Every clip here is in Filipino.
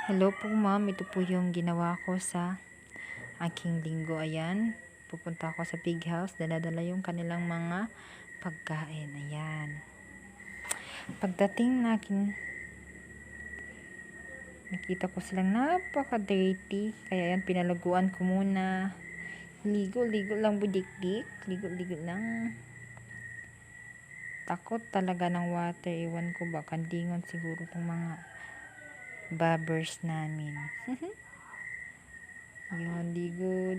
Hello po ma'am, ito po yung ginawa ko sa aking linggo. Ayan, pupunta ako sa pig house, dala-dala yung kanilang mga pagkain. Ayan. Pagdating nakin, nakita ko silang napaka-dirty. Kaya yan, pinalaguan ko muna. Ligo-ligo lang budikdik. Ligo-ligo lang. Takot talaga ng water. Iwan ko ba, kandingon siguro itong mga babbers namin. Yun, ligo.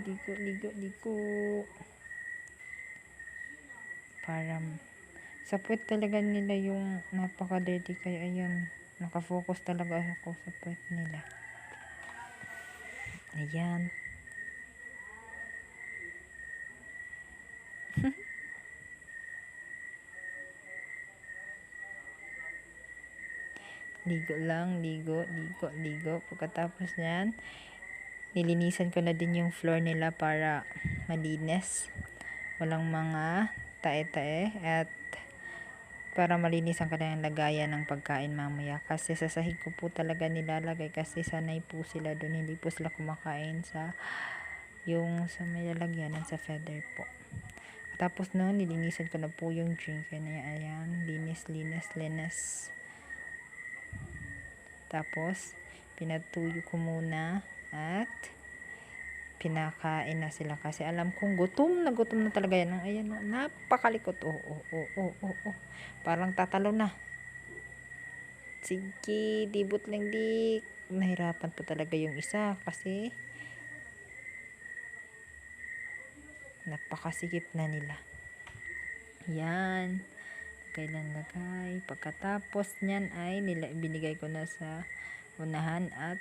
Para sa puwet talaga nila yung napaka-dirty. Kaya ayun, nakafocus talaga ako sa puwet nila. Ayan. Ligo lang, ligo. Pagkatapos nyan, nilinisan ko na din yung floor nila para malinis. Walang mga tae-tae at para malinis ang kanilang lagayan ng pagkain mamaya. Kasi sa sahig ko po talaga nilalagay kasi sanay po sila doon. Hindi po sila kumakain sa yung sa may lalagyanan sa feather po. Tapos noon, nilinisan ko na po yung drinker na yan. Ayan, linis. Tapos, pinatuyo ko muna at pinakain na sila kasi alam kong gutom na talaga yan. Ayan, napakalikot. Oh. Parang tatalo na. Sige, dibot lang dik. Nahirapan po talaga yung isa kasi napakasikip na nila. Yan. Lagay. Pagkatapos nyan ay binigay ko na sa unahan at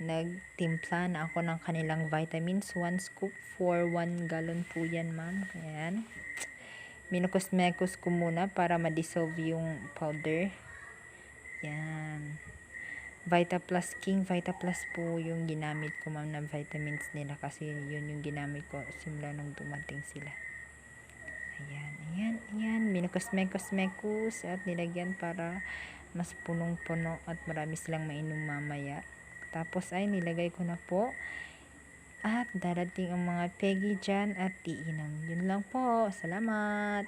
nagtimpla na ako ng kanilang vitamins. 1 scoop for 1 gallon po yan ma'am. Ayan. Minukos-mekos ko muna para ma-dissolve yung powder. Yan. Vita Plus King Vita Plus po yung ginamit ko ma'am na vitamins nila kasi yun yung ginamit ko simula nung dumating sila. Ayan. Minukos-mekos at nilagyan para mas punong-puno at marami silang mainom mamaya. Tapos ay nilagay ko na po at darating ang mga pegi dyan at iinom. Yun lang po. Salamat!